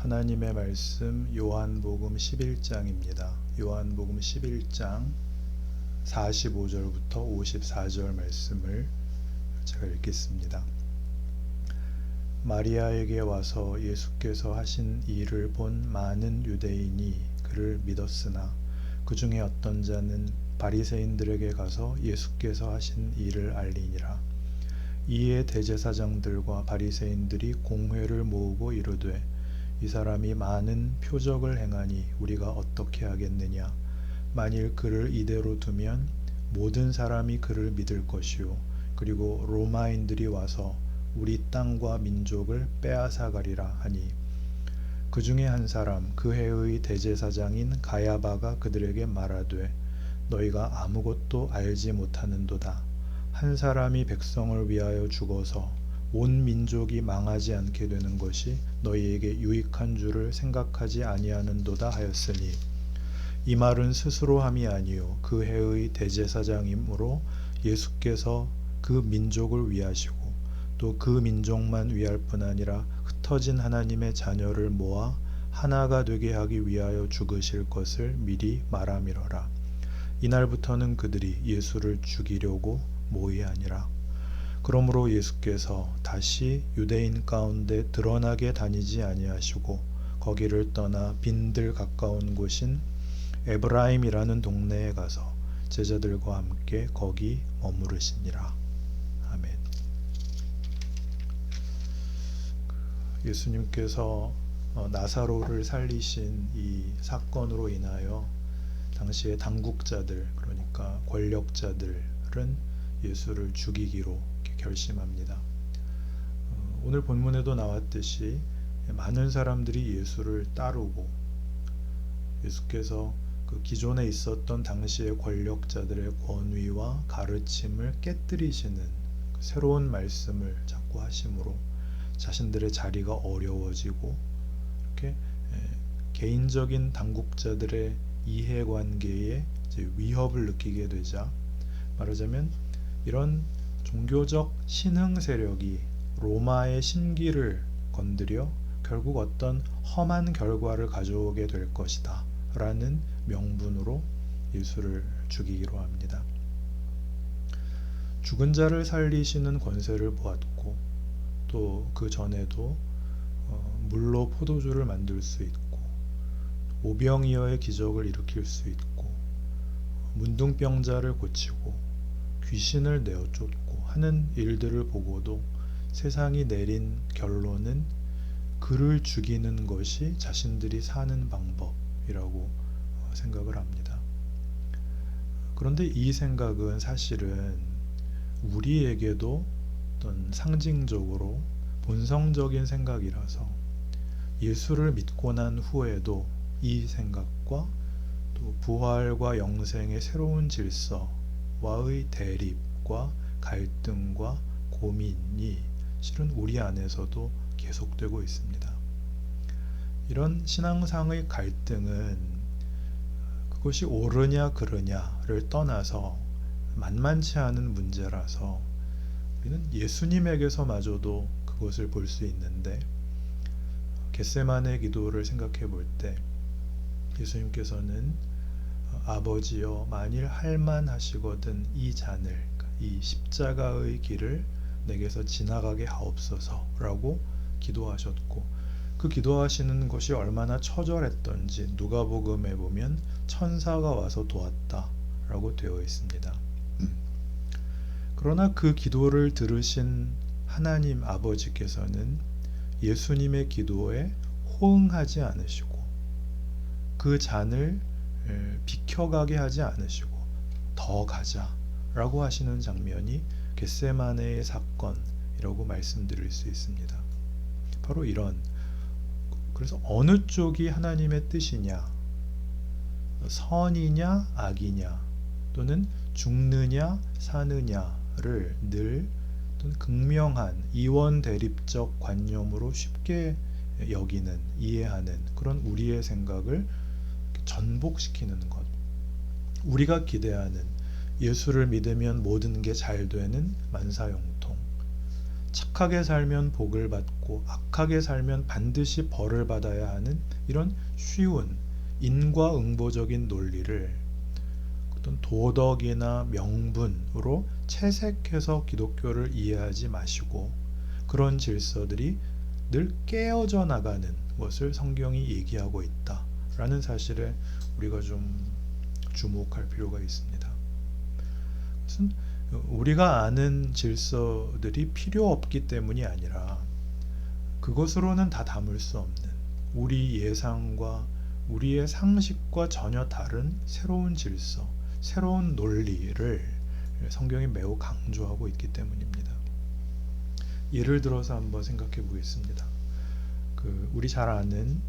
하나님의 말씀 요한복음 11장입니다. 요한복음 11장 45절부터 54절 말씀을 제가 읽겠습니다. 마리아에게 와서 예수께서 하신 일을 본 많은 유대인이 그를 믿었으나 그 중에 어떤 자는 바리새인들에게 가서 예수께서 하신 일을 알리니라. 이에 대제사장들과 바리새인들이 공회를 모으고 이르되 이 사람이 많은 표적을 행하니 우리가 어떻게 하겠느냐. 만일 그를 이대로 두면 모든 사람이 그를 믿을 것이요 그리고 로마인들이 와서 우리 땅과 민족을 빼앗아 가리라 하니 그 중에 한 사람 그 해의 대제사장인 가야바가 그들에게 말하되 너희가 아무것도 알지 못하는도다. 한 사람이 백성을 위하여 죽어서 온 민족이 망하지 않게 되는 것이 너희에게 유익한 줄을 생각하지 아니하는도다 하였으니 이 말은 스스로 함이 아니요 그 해의 대제사장이므로 예수께서 그 민족을 위하시고 또 그 민족만 위할 뿐 아니라 흩어진 하나님의 자녀를 모아 하나가 되게 하기 위하여 죽으실 것을 미리 말함이러라. 이날부터는 그들이 예수를 죽이려고 모의하니라. 그러므로 예수께서 다시 유대인 가운데 드러나게 다니지 아니하시고 거기를 떠나 빈들 가까운 곳인 에브라임이라는 동네에 가서 제자들과 함께 거기 머무르시니라. 아멘. 예수님께서 나사로를 살리신 이 사건으로 인하여 당시의 당국자들, 그러니까 권력자들은 예수를 죽이기로 결심합니다. 오늘 본문에도 나왔듯이 많은 사람들이 예수를 따르고 예수께서 그 기존에 있었던 당시의 권력자들의 권위와 가르침을 깨뜨리시는 그 새로운 말씀을 자꾸 하심으로 자신들의 자리가 어려워지고 이렇게 개인적인 당국자들의 이해관계에 위협을 느끼게 되자 말하자면 이런 종교적 신흥 세력이 로마의 심기를 건드려 결국 어떤 험한 결과를 가져오게 될 것이다 라는 명분으로 예수를 죽이기로 합니다. 죽은 자를 살리시는 권세를 보았고 또 그 전에도 물로 포도주를 만들 수 있고 오병이어의 기적을 일으킬 수 있고 문둥병자를 고치고 귀신을 내어 쫓고 하는 일들을 보고도 세상이 내린 결론은 그를 죽이는 것이 자신들이 사는 방법이라고 생각을 합니다. 그런데 이 생각은 사실은 우리에게도 어떤 상징적으로 본성적인 생각이라서 예수를 믿고 난 후에도 이 생각과 또 부활과 영생의 새로운 질서와의 대립과 갈등과 고민이 실은 우리 안에서도 계속되고 있습니다. 이런 신앙상의 갈등은 그것이 옳으냐 그르냐를 떠나서 만만치 않은 문제라서 우리는 예수님에게서마저도 그것을 볼 수 있는데 겟세마네 기도를 생각해 볼 때 예수님께서는 아버지여 만일 할만하시거든 이 잔을 이 십자가의 길을 내게서 지나가게 하옵소서 라고 기도하셨고 그 기도하시는 것이 얼마나 처절했던지 누가복음에 보면 천사가 와서 도왔다 라고 되어 있습니다. 그러나 그 기도를 들으신 하나님 아버지께서는 예수님의 기도에 호응하지 않으시고 그 잔을 비켜가게 하지 않으시고 더 가자 라고 하시는 장면이 겟세마네의 사건이라고 말씀드릴 수 있습니다. 바로 이런, 그래서 어느 쪽이 하나님의 뜻이냐, 선이냐 악이냐 또는 죽느냐 사느냐를 늘 극명한 이원대립적 관념으로 쉽게 여기는, 이해하는 그런 우리의 생각을 전복시키는 것, 우리가 기대하는 예수를 믿으면 모든 게 잘 되는 만사형통, 착하게 살면 복을 받고 악하게 살면 반드시 벌을 받아야 하는 이런 쉬운 인과응보적인 논리를 어떤 도덕이나 명분으로 채색해서 기독교를 이해하지 마시고 그런 질서들이 늘 깨어져 나가는 것을 성경이 얘기하고 있다라는 사실에 우리가 좀 주목할 필요가 있습니다. 그것은 우리가 아는 질서들이 필요 없기 때문이 아니라 그것으로는 다 담을 수 없는 우리 예상과 우리의 상식과 전혀 다른 새로운 질서, 새로운 논리를 성경이 매우 강조하고 있기 때문입니다. 예를 들어서 한번 생각해 보겠습니다. 우리 잘 아는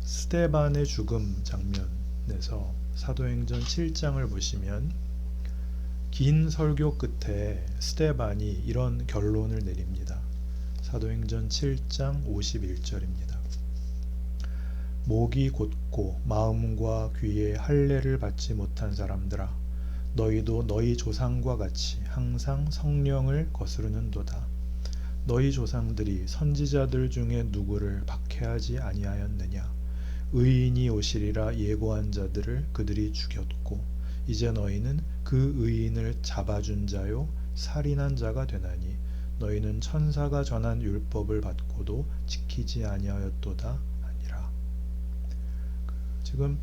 스데반의 죽음 장면에서 사도행전 7장을 보시면 긴 설교 끝에 스데반이 이런 결론을 내립니다. 사도행전 7장 51절입니다. 목이 곧고 마음과 귀에 할례를 받지 못한 사람들아, 너희도 너희 조상과 같이 항상 성령을 거스르는도다. 너희 조상들이 선지자들 중에 누구를 박해하지 아니하였느냐? 의인이 오시리라 예고한 자들을 그들이 죽였고 이제 너희는 그 의인을 잡아준 자요 살인한 자가 되나니 너희는 천사가 전한 율법을 받고도 지키지 아니하였도다 하니라. 지금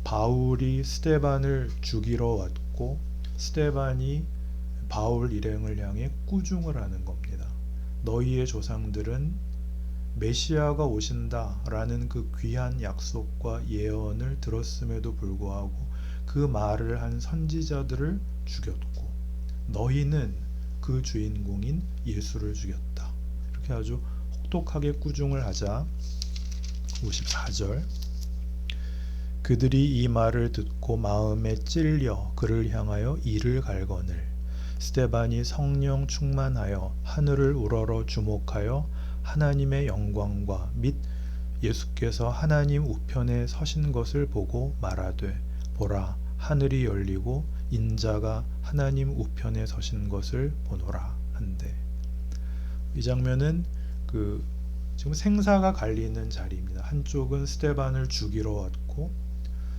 바울이 스데반을 죽이러 왔고 스데반이 바울 일행을 향해 꾸중을 하는 겁니다. 너희의 조상들은 메시아가 오신다라는 그 귀한 약속과 예언을 들었음에도 불구하고 그 말을 한 선지자들을 죽였고 너희는 그 주인공인 예수를 죽였다. 이렇게 아주 혹독하게 꾸중을 하자 54절 그들이 이 말을 듣고 마음에 찔려 그를 향하여 이를 갈거늘 스데반이 성령 충만하여 하늘을 우러러 주목하여 하나님의 영광과 및 예수께서 하나님 우편에 서신 것을 보고 말하되 보라 하늘이 열리고 인자가 하나님 우편에 서신 것을 보노라 한대. 이 장면은 지금 생사가 갈리는 자리입니다. 한쪽은 스데반을 죽이러 왔고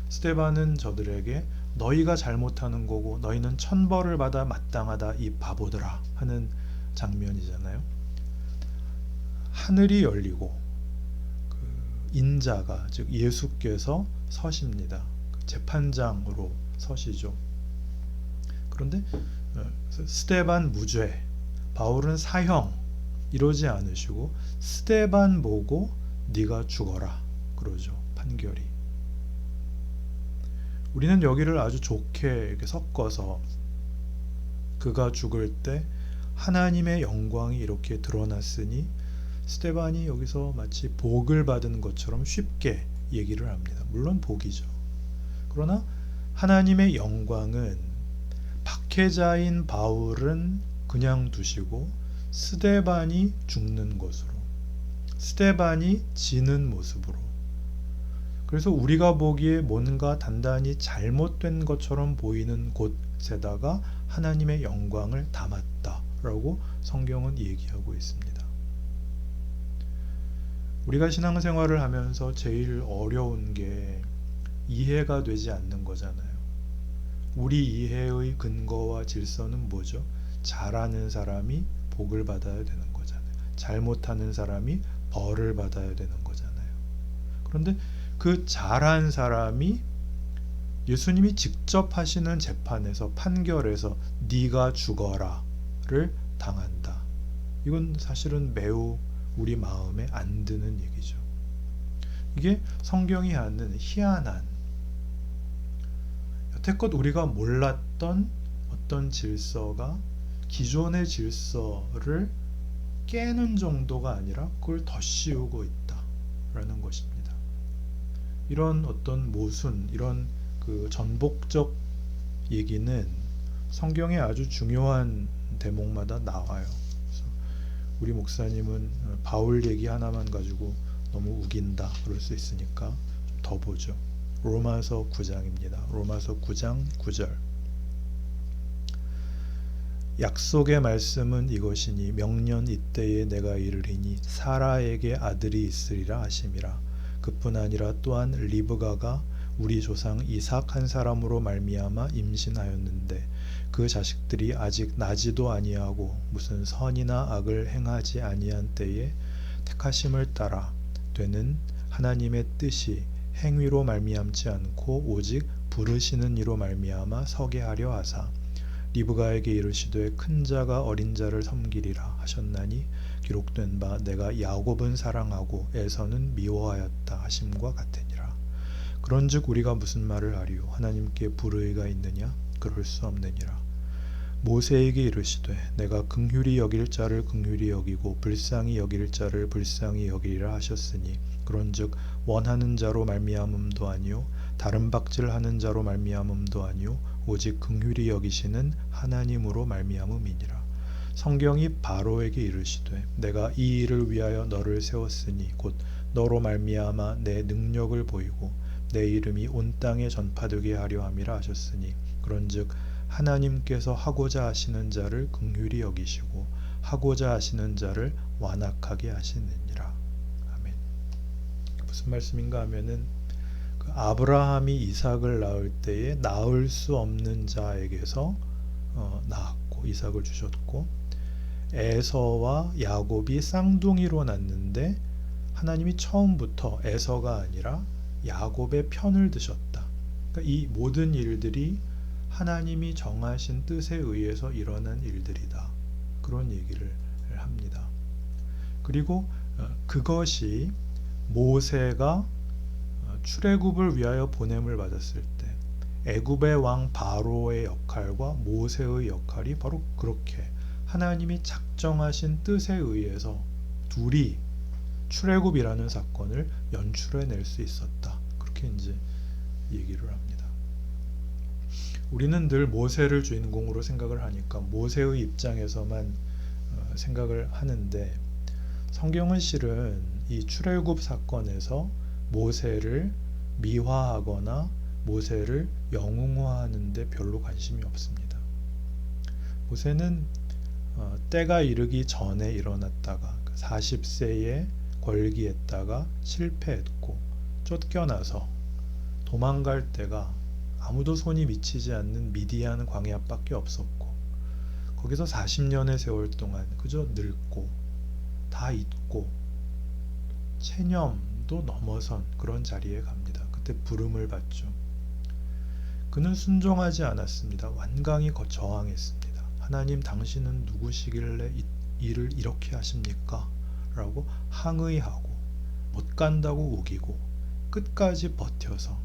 스데반은 저들에게 너희가 잘못하는 거고 너희는 천벌을 받아 마땅하다 이 바보들아 하는 장면이잖아요. 하늘이 열리고 인자가 즉 예수께서 서십니다. 재판장으로 서시죠. 그런데 스데반 무죄, 바울은 사형 이러지 않으시고 스데반 보고 네가 죽어라 그러죠. 판결이. 우리는 여기를 아주 좋게 이렇게 섞어서 그가 죽을 때 하나님의 영광이 이렇게 드러났으니 스데반이 여기서 마치 복을 받은 것처럼 쉽게 얘기를 합니다. 물론 복이죠. 그러나 하나님의 영광은 박해자인 바울은 그냥 두시고 스데반이 죽는 것으로, 스데반이 지는 모습으로, 그래서 우리가 보기에 뭔가 단단히 잘못된 것처럼 보이는 곳에다가 하나님의 영광을 담았다라고 성경은 얘기하고 있습니다. 우리가 신앙생활을 하면서 제일 어려운 게 이해가 되지 않는 거잖아요. 우리 이해의 근거와 질서는 뭐죠? 잘하는 사람이 복을 받아야 되는 거잖아요. 잘못하는 사람이 벌을 받아야 되는 거잖아요. 그런데 그 잘한 사람이 예수님이 직접 하시는 재판에서 판결에서 네가 죽어라를 당한다. 이건 사실은 매우 우리 마음에 안 드는 얘기죠. 이게 성경이 하는 희한한, 여태껏 우리가 몰랐던 어떤 질서가 기존의 질서를 깨는 정도가 아니라 그걸 덧씌우고 있다라는 것입니다. 이런 어떤 모순, 이런 전복적 얘기는 성경의 아주 중요한 대목마다 나와요. 그래서 우리 목사님은 바울 얘기 하나만 가지고 너무 우긴다 그럴 수 있으니까 좀 더 보죠. 로마서 9장입니다. 로마서 9장 9절. 약속의 말씀은 이것이니 명년 이때에 내가 이르리니 사라에게 아들이 있으리라 하심이라. 그뿐 아니라 또한 리브가가 우리 조상 이삭 한 사람으로 말미암아 임신하였는데 그 자식들이 아직 나지도 아니하고 무슨 선이나 악을 행하지 아니한 때에 택하심을 따라 되는 하나님의 뜻이 행위로 말미암지 않고 오직 부르시는 이로 말미암아 서게 하려 하사 리브가에게 이르시되 큰 자가 어린 자를 섬기리라 하셨나니 기록된 바 내가 야곱은 사랑하고 에서는 미워하였다 하심과 같으니라. 그런즉 우리가 무슨 말을 하리요 하나님께 불의가 있느냐 그럴 수 없느니라. 모세에게 이르시되 내가 긍휼히 여길 자를 긍휼히 여기고 불쌍히 여길 자를 불쌍히 여기리라 하셨으니 그런즉 원하는 자로 말미암음도 아니요 다른 박질하는 자로 말미암음도 아니요 오직 긍휼히 여기시는 하나님으로 말미암음이니라. 성경이 바로에게 이르시되 내가 이 일을 위하여 너를 세웠으니 곧 너로 말미암아 내 능력을 보이고 내 이름이 온 땅에 전파되게 하려 함이라 하셨으니 그런즉 하나님께서 하고자 하시는 자를 긍휼히 여기시고 하고자 하시는 자를 완악하게 하시느니라. 아멘. 무슨 말씀인가 하면은 그 아브라함이 이삭을 낳을 때에 낳을 수 없는 자에게서 낳았고 이삭을 주셨고 에서와 야곱이 쌍둥이로 낳는데 하나님이 처음부터 에서가 아니라 야곱의 편을 드셨다. 그러니까 이 모든 일들이 하나님이 정하신 뜻에 의해서 일어난 일들이다. 그런 얘기를 합니다. 그리고 그것이 모세가 출애굽을 위하여 보냄을 받았을 때 애굽의 왕 바로의 역할과 모세의 역할이 바로 그렇게 하나님이 작정하신 뜻에 의해서 둘이 출애굽이라는 사건을 연출해낼 수 있었다. 그렇게 이제 얘기를 합니다. 우리는 늘 모세를 주인공으로 생각을 하니까 모세의 입장에서만 생각을 하는데 성경은 실은 이 출애굽 사건에서 모세를 미화하거나 모세를 영웅화하는 데 별로 관심이 없습니다. 모세는 때가 이르기 전에 일어났다가 40세에 걸기했다가 실패했고 쫓겨나서 도망갈 때가 아무도 손이 미치지 않는 미디안 광야밖에 없었고 거기서 40년의 세월 동안 그저 늙고 다 잊고 체념도 넘어선 그런 자리에 갑니다. 그때 부름을 받죠. 그는 순종하지 않았습니다. 완강히 저항했습니다. 하나님 당신은 누구시길래 일을 이렇게 하십니까? 라고 항의하고 못 간다고 우기고 끝까지 버텨서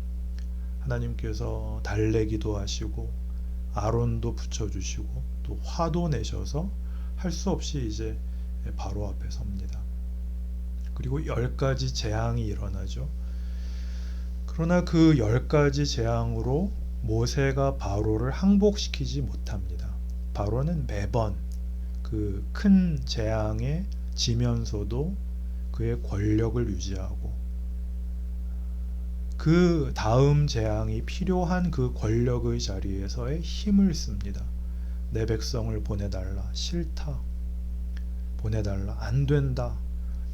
하나님께서 달래기도 하시고 아론도 붙여주시고 또 화도 내셔서 할 수 없이 이제 바로 앞에 섭니다. 그리고 10가지 재앙이 일어나죠. 그러나 그 10가지 재앙으로 모세가 바로를 항복시키지 못합니다. 바로는 매번 그 큰 재앙에 지면서도 그의 권력을 유지하고 그 다음 재앙이 필요한 그 권력의 자리에서의 힘을 씁니다. 내 백성을 보내달라. 싫다. 보내달라. 안 된다.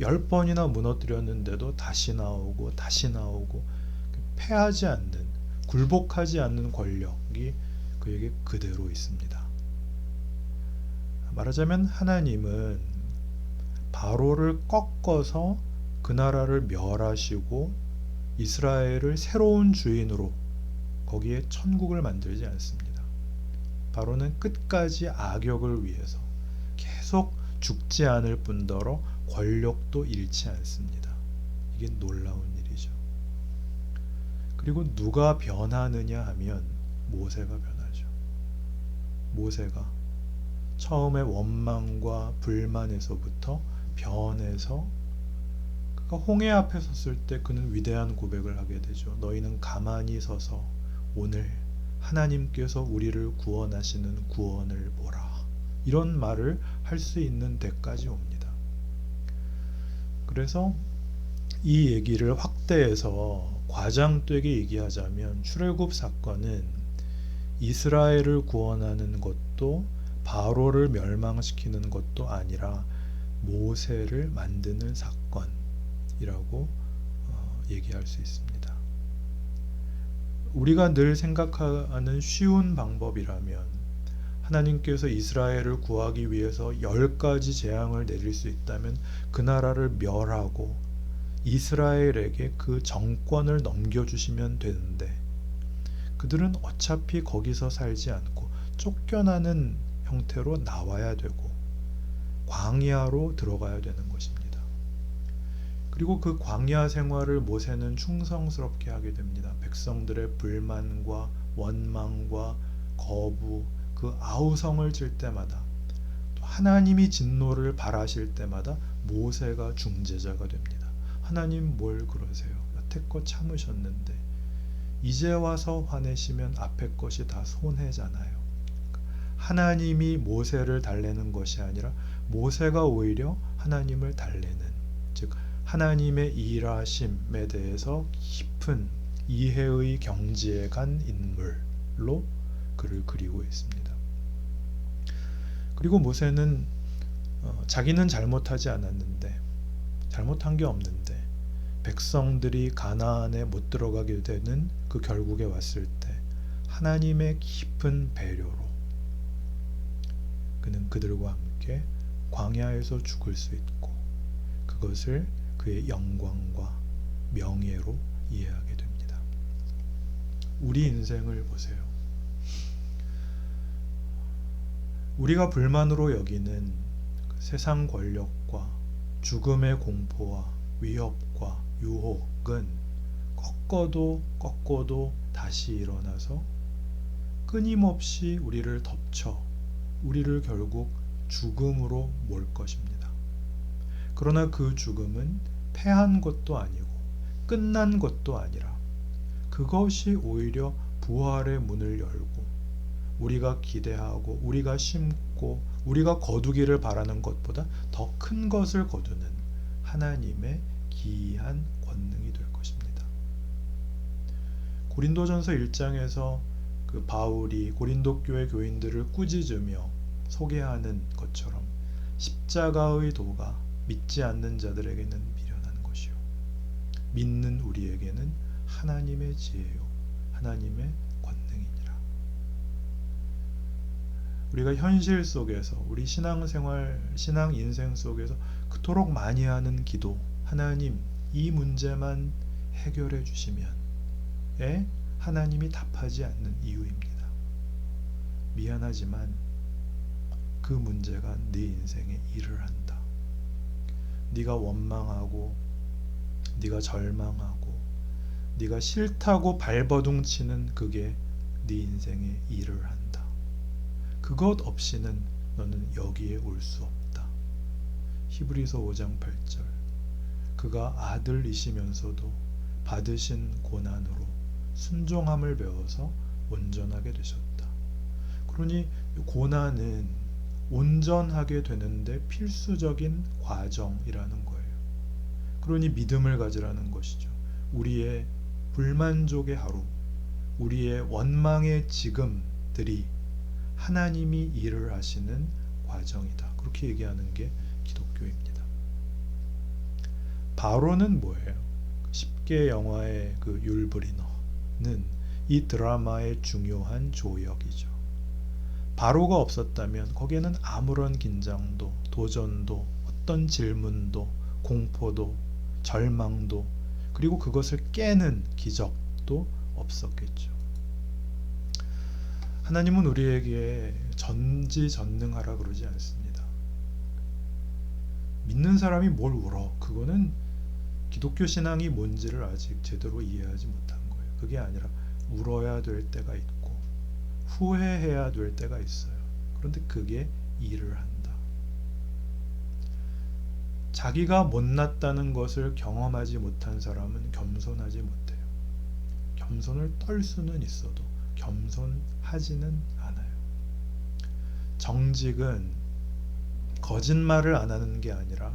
10번이나 무너뜨렸는데도 다시 나오고 다시 나오고 패하지 않는 굴복하지 않는 권력이 그에게 그대로 있습니다. 말하자면 하나님은 바로를 꺾어서 그 나라를 멸하시고 이스라엘을 새로운 주인으로 거기에 천국을 만들지 않습니다. 바로는 끝까지 악역을 위해서 계속 죽지 않을 뿐더러 권력도 잃지 않습니다. 이게 놀라운 일이죠. 그리고 누가 변하느냐 하면 모세가 변하죠. 모세가 처음에 원망과 불만에서부터 변해서 그러니까 홍해 앞에 섰을 때 그는 위대한 고백을 하게 되죠. 너희는 가만히 서서 오늘 하나님께서 우리를 구원하시는 구원을 보라. 이런 말을 할 수 있는 데까지 옵니다. 그래서 이 얘기를 확대해서 과장되게 얘기하자면 출애굽 사건은 이스라엘을 구원하는 것도 바로를 멸망시키는 것도 아니라 모세를 만드는 사건이라고 얘기할 수 있습니다. 우리가 늘 생각하는 쉬운 방법이라면 하나님께서 이스라엘을 구하기 위해서 10가지 재앙을 내릴 수 있다면 그 나라를 멸하고 이스라엘에게 그 정권을 넘겨주시면 되는데 그들은 어차피 거기서 살지 않고 쫓겨나는 형태로 나와야 되고 광야로 들어가야 되는 것입니다. 그리고 그 광야 생활을 모세는 충성스럽게 하게 됩니다. 백성들의 불만과 원망과 거부, 그 아우성을 칠 때마다 또 하나님이 진노를 발하실 때마다 모세가 중재자가 됩니다. 하나님 뭘 그러세요? 여태껏 참으셨는데 이제 와서 화내시면 앞에 것이 다 손해잖아요. 하나님이 모세를 달래는 것이 아니라 모세가 오히려 하나님을 달래는, 즉 하나님의 일하심에 대해서 깊은 이해의 경지에 간 인물로 그를 그리고 있습니다. 그리고 모세는 자기는 잘못하지 않았는데, 잘못한 게 없는데 백성들이 가나안에 못 들어가게 되는 그 결국에 왔을 때 하나님의 깊은 배려로 그는 그들과 함께 광야에서 죽을 수 있고 그것을 그의 영광과 명예로 이해하게 됩니다. 우리 인생을 보세요. 우리가 불만으로 여기는 세상 권력과 죽음의 공포와 위협과 유혹은 꺾어도 다시 일어나서 끊임없이 우리를 덮쳐 우리를 결국 죽음으로 몰 것입니다. 그러나 그 죽음은 패한 것도 아니고 끝난 것도 아니라 그것이 오히려 부활의 문을 열고 우리가 기대하고 우리가 심고 우리가 거두기를 바라는 것보다 더 큰 것을 거두는 하나님의 기이한 권능이 될 것입니다. 고린도전서 1장에서 그 바울이 고린도 교회 교인들을 꾸짖으며 소개하는 것처럼 십자가의 도가 믿지 않는 자들에게는 미련한 것이요 믿는 우리에게는 하나님의 지혜요 하나님의 권능이니라. 우리가 현실 속에서 우리 신앙생활, 신앙 인생 속에서 그토록 많이 하는 기도, 하나님 이 문제만 해결해 주시면 하나님이 답하지 않는 이유입니다. 미안하지만 그 문제가 네 인생에 일을 한다. 네가 원망하고 네가 절망하고 네가 싫다고 발버둥치는 그게 네 인생에 일을 한다. 그것 없이는 너는 여기에 올 수 없다. 히브리서 5장 8절. 그가 아들이시면서도 받으신 고난으로 순종함을 배워서 온전하게 되셨다. 그러니 고난은 온전하게 되는데 필수적인 과정이라는 거예요. 그러니 믿음을 가지라는 것이죠. 우리의 불만족의 하루, 우리의 원망의 지금들이 하나님이 일을 하시는 과정이다. 그렇게 얘기하는 게 기독교입니다. 바로는 뭐예요? 10개 영화의 그 율브리너는 이 드라마의 중요한 조역이죠. 바로가 없었다면 거기에는 아무런 긴장도, 도전도, 어떤 질문도, 공포도, 절망도, 그리고 그것을 깨는 기적도 없었겠죠. 하나님은 우리에게 전지전능하라 그러지 않습니다. 믿는 사람이 뭘 울어? 그거는 기독교 신앙이 뭔지를 아직 제대로 이해하지 못한 거예요. 그게 아니라 울어야 될 때가 있고 후회해야 될 때가 있어요. 그런데 그게 일을 한다. 자기가 못났다는 것을 경험하지 못한 사람은 겸손하지 못해요. 겸손을 떨 수는 있어도 겸손하지는 않아요. 정직은 거짓말을 안 하는 게 아니라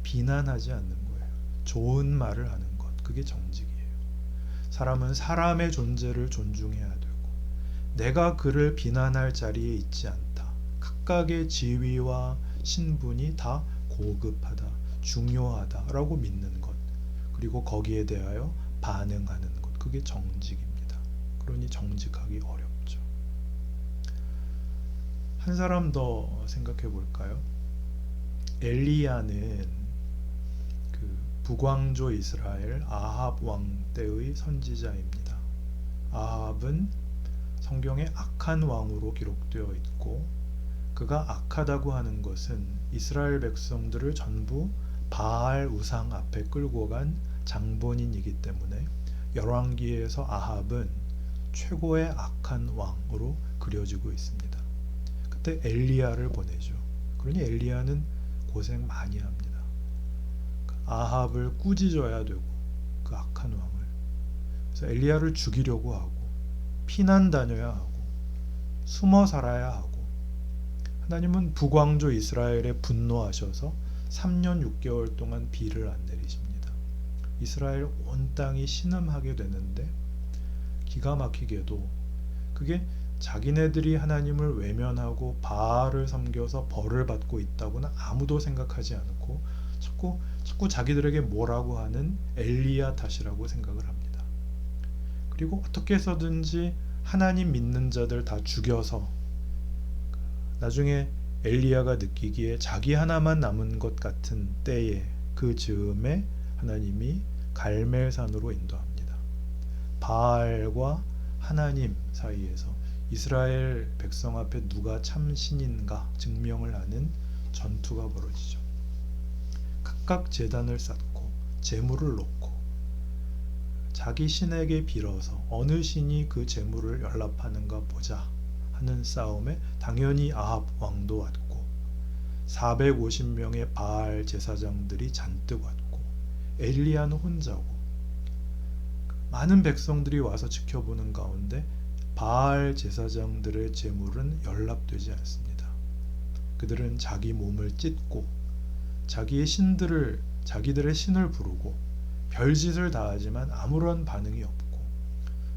비난하지 않는 거예요. 좋은 말을 하는 것, 그게 정직이에요. 사람은 사람의 존재를 존중해야 되고 내가 그를 비난할 자리에 있지 않다. 각각의 지위와 신분이 다 고급하다, 중요하다라고 믿는 것, 그리고 거기에 대하여 반응하는 것, 그게 정직입니다. 그러니 정직하기 어렵죠. 한 사람 더 생각해 볼까요? 엘리야는 그 북왕조 이스라엘 아합 왕 때의 선지자입니다. 아합은 성경에 악한 왕으로 기록되어 있고, 그가 악하다고 하는 것은 이스라엘 백성들을 전부 바알 우상 앞에 끌고 간 장본인이기 때문에 열왕기에서 아합은 최고의 악한 왕으로 그려지고 있습니다. 그때 엘리야를 보내죠. 그러니 엘리야는 고생 많이 합니다. 아합을 꾸짖어야 되고, 그 악한 왕을. 그래서 엘리야를 죽이려고 하고, 피난 다녀야 하고, 숨어 살아야 하고, 하나님은 북왕조 이스라엘에 분노하셔서 3년 6개월 동안 비를 안 내리십니다. 이스라엘 온 땅이 신음하게 되는데, 기가 막히게도 그게 자기네들이 하나님을 외면하고 바알을 섬겨서 벌을 받고 있다고는 아무도 생각하지 않고 자꾸 자기들에게 뭐라고 하는 엘리야 탓이라고 생각을 합니다. 그리고 어떻게 해서든지 하나님 믿는 자들 다 죽여서, 나중에 엘리야가 느끼기에 자기 하나만 남은 것 같은 때에, 그 즈음에 하나님이 갈멜산으로 인도합니다. 바알과 하나님 사이에서 이스라엘 백성 앞에 누가 참 신인가 증명을 하는 전투가 벌어지죠. 각각 제단을 쌓고 제물을 놓고 자기 신에게 빌어서 어느 신이 그 제물을 연락하는가 보자 하는 싸움에 당연히 아합 왕도 왔고, 450명의 바알 제사장들이 잔뜩 왔고, 엘리야는 혼자고, 많은 백성들이 와서 지켜보는 가운데 바알 제사장들의 제물은 연락되지 않습니다. 그들은 자기 몸을 찢고 자기의 자기들의 신을 부르고 별짓을 다 하지만 아무런 반응이 없고,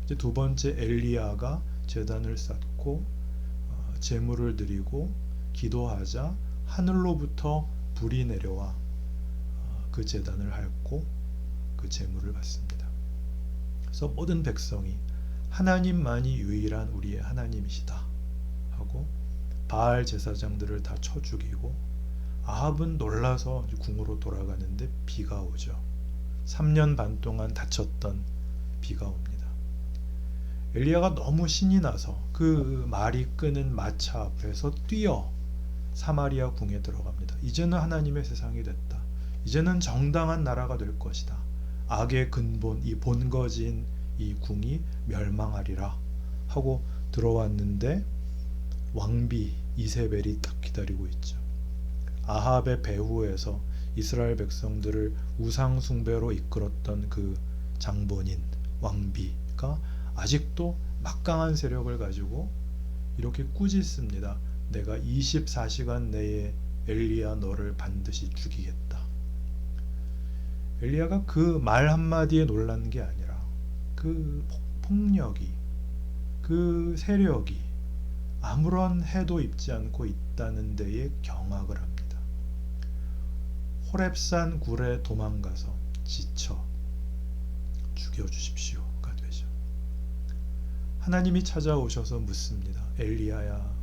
이제 두 번째 엘리야가 제단을 쌓고 제물을 드리고 기도하자 하늘로부터 불이 내려와 그 제단을 핥고 그 제물을 받습니다. 그래서 모든 백성이 하나님만이 유일한 우리의 하나님이시다 하고 바알 제사장들을 다 쳐 죽이고, 아합은 놀라서 궁으로 돌아가는데 비가 오죠. 3년 반 동안 다쳤던 비가 옵니다. 엘리야가 너무 신이 나서 그 말이 끄는 마차 앞에서 뛰어 사마리아 궁에 들어갑니다. 이제는 하나님의 세상이 됐다. 이제는 정당한 나라가 될 것이다. 악의 근본, 이 본거지인 이 궁이 멸망하리라 하고 들어왔는데, 왕비 이세벨이 딱 기다리고 있죠. 아합의 배후에서 이스라엘 백성들을 우상 숭배로 이끌었던 그 장본인 왕비가 아직도 막강한 세력을 가지고 이렇게 꾸짖습니다. 내가 24시간 내에 엘리야 너를 반드시 죽이겠다. 엘리야가 그 말 한마디에 놀란 게 아니라 그 폭력이, 그 세력이 아무런 해도 입지 않고 있다는 데에 경악을 합니다. 호렙산 굴에 도망가서 지쳐 죽여주십시오가 되죠. 하나님이 찾아오셔서 묻습니다. 엘리야야,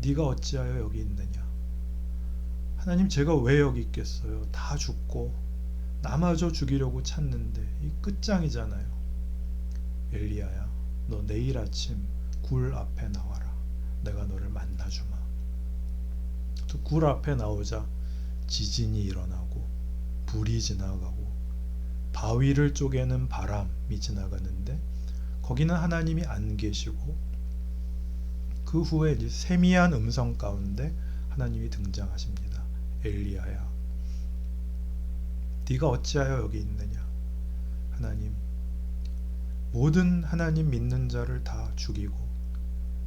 네가 어찌하여 여기 있느냐? 하나님, 제가 왜 여기 있겠어요? 다 죽고 나마저 죽이려고 찾는데 이 끝장이잖아요. 엘리야야, 너 내일 아침 굴 앞에 나와라. 내가 너를 만나주마. 또 굴 앞에 나오자 지진이 일어나고 불이 지나가고 바위를 쪼개는 바람이 지나가는데, 거기는 하나님이 안 계시고, 그 후에 이제 세미한 음성 가운데 하나님이 등장하십니다. 엘리야야, 네가 어찌하여 여기 있느냐? 하나님, 모든 하나님 믿는 자를 다 죽이고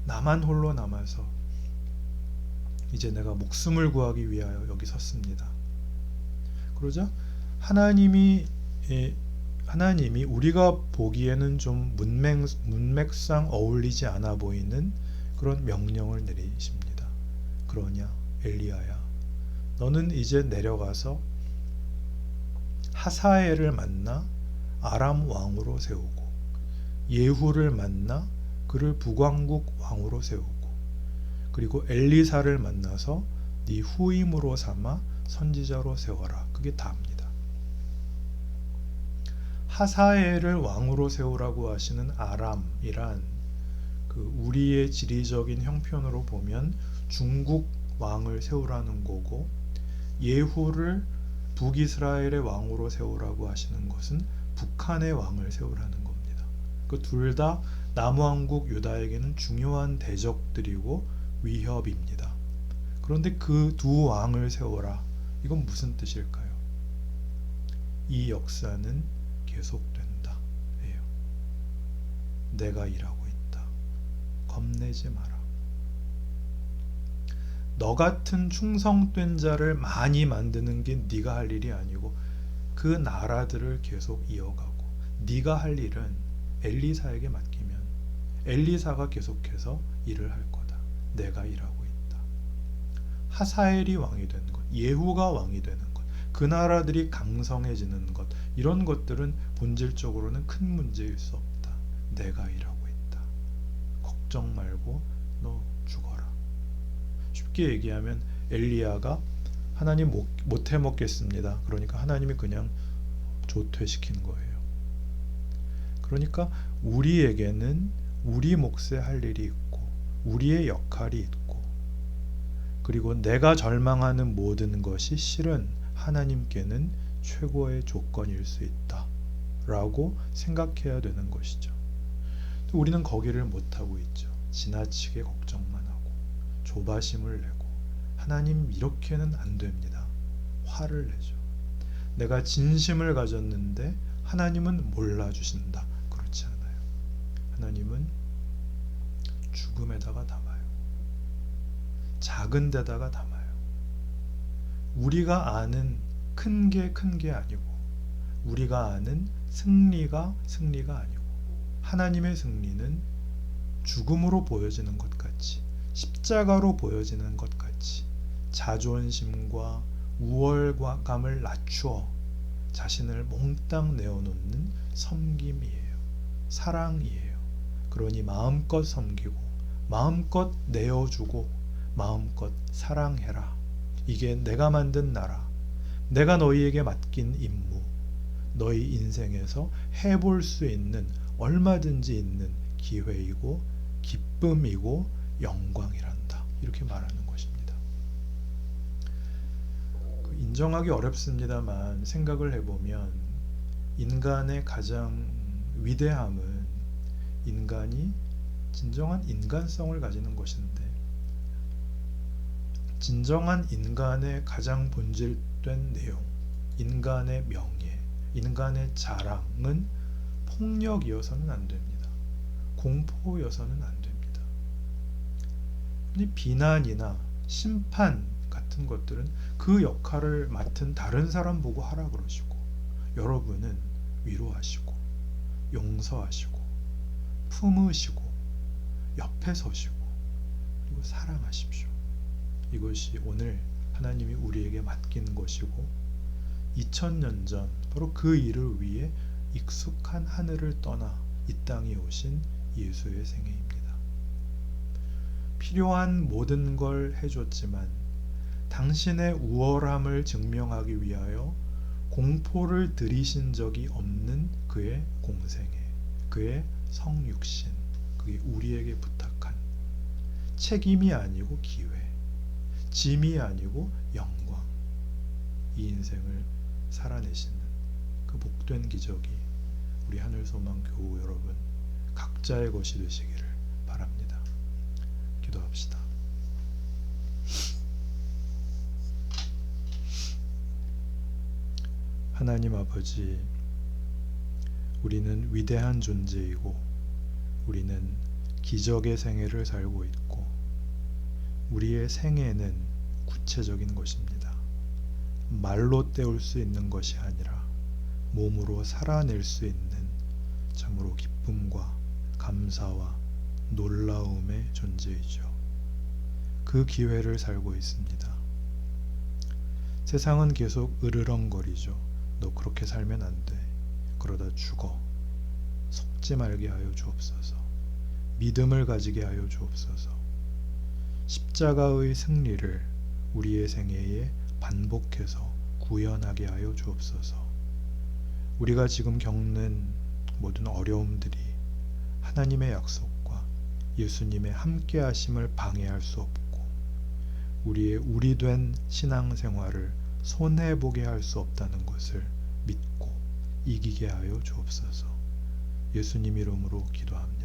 나만 홀로 남아서 이제 내가 목숨을 구하기 위하여 여기 섰습니다. 그러자 하나님이 우리가 보기에는 좀 문맥상 어울리지 않아 보이는 그런 명령을 내리십니다. 그러냐 엘리야야, 너는 이제 내려가서 하사엘을 만나 아람 왕으로 세우고 예후를 만나 그를 북왕국 왕으로 세우고 그리고 엘리사를 만나서 네 후임으로 삼아 선지자로 세워라. 그게 다입니다. 하사엘을 왕으로 세우라고 하시는 아람이란 그 우리의 지리적인 형편으로 보면 중국 왕을 세우라는 거고, 예후를 북이스라엘의 왕으로 세우라고 하시는 것은 북한의 왕을 세우라는 겁니다. 그 둘 다 남왕국 유다에게는 중요한 대적들이고 위협입니다. 그런데 그 두 왕을 세워라. 이건 무슨 뜻일까요? 이 역사는 계속된다. 예요. 내가 일하고 있다. 겁내지 마라. 너 같은 충성된 자를 많이 만드는 게 네가 할 일이 아니고 그 나라들을 계속 이어가고, 네가 할 일은 엘리사에게 맡기면 엘리사가 계속해서 일을 할 거다. 내가 일하고 있다. 하사엘이 왕이 되는 것, 예후가 왕이 되는 것, 그 나라들이 강성해지는 것, 이런 것들은 본질적으로는 큰 문제일 수 없다. 내가 일하고 있다. 걱정 말고 너 죽어라. 쉽게 얘기하면 엘리야가 하나님 못 해먹겠습니다. 그러니까 하나님이 그냥 조퇴시킨 거예요. 그러니까 우리에게는 우리 몫에 할 일이 있고 우리의 역할이 있고, 그리고 내가 절망하는 모든 것이 실은 하나님께는 최고의 조건일 수 있다 라고 생각해야 되는 것이죠. 우리는 거기를 못하고 있죠. 지나치게 걱정만 하고 조바심을 내고 하나님 이렇게는 안 됩니다. 화를 내죠. 내가 진심을 가졌는데 하나님은 몰라주신다. 그렇지 않아요. 하나님은 죽음에다가 담아요. 작은 데다가 담아요. 우리가 아는 큰 게 아니고, 우리가 아는 승리가 아니고, 하나님의 승리는 죽음으로 보여지는 것 같이, 십자가로 보여지는 것 같이 자존심과 우월감을 낮추어 자신을 몽땅 내어놓는 섬김이에요. 사랑이에요. 그러니 마음껏 섬기고 마음껏 내어주고 마음껏 사랑해라. 이게 내가 만든 나라, 내가 너희에게 맡긴 임무, 너희 인생에서 해볼 수 있는, 얼마든지 있는 기회이고 기쁨이고 영광이란다. 이렇게 말하는 것입니다. 인정하기 어렵습니다만 생각을 해보면 인간의 가장 위대함은 인간이 진정한 인간성을 가지는 것인데, 진정한 인간의 가장 본질된 내용, 인간의 명예, 인간의 자랑은 폭력이어서는 안 됩니다. 공포여서는 안 됩니다. 비난이나 심판 같은 것들은 그 역할을 맡은 다른 사람 보고 하라 그러시고, 여러분은 위로하시고 용서하시고 품으시고 옆에 서시고 그리고 사랑하십시오. 이것이 오늘 하나님이 우리에게 맡긴 것이고, 2000년 전 바로 그 일을 위해 익숙한 하늘을 떠나 이 땅에 오신 예수의 생애입니다. 필요한 모든 걸 해줬지만 당신의 우월함을 증명하기 위하여 공포를 들이신 적이 없는 그의 공생애, 그의 성육신, 그게 우리에게 부탁한 책임이 아니고 기회, 짐이 아니고 영광, 이 인생을 살아내시는 그 복된 기적이 우리 하늘소망 교우 여러분 각자의 것이 되시기를 바랍니다. 기도합시다. 하나님 아버지, 우리는 위대한 존재이고 우리는 기적의 생애를 살고 있고, 우리의 생애는 구체적인 것입니다. 말로 때울 수 있는 것이 아니라 몸으로 살아낼 수 있는 참으로 기쁨과 감사와 놀라움의 존재이죠. 그 기회를 살고 있습니다. 세상은 계속 으르렁거리죠. 너 그렇게 살면 안 돼. 그러다 죽어. 속지 말게 하여 주옵소서. 믿음을 가지게 하여 주옵소서. 십자가의 승리를 우리의 생애에 반복해서 구현하게 하여 주옵소서. 우리가 지금 겪는 모든 어려움들이 하나님의 약속과 예수님의 함께 하심을 방해할 수 없고 우리의 우리된 신앙생활을 손해보게 할 수 없다는 것을 믿고 이기게 하여 주옵소서. 예수님 이름으로 기도합니다.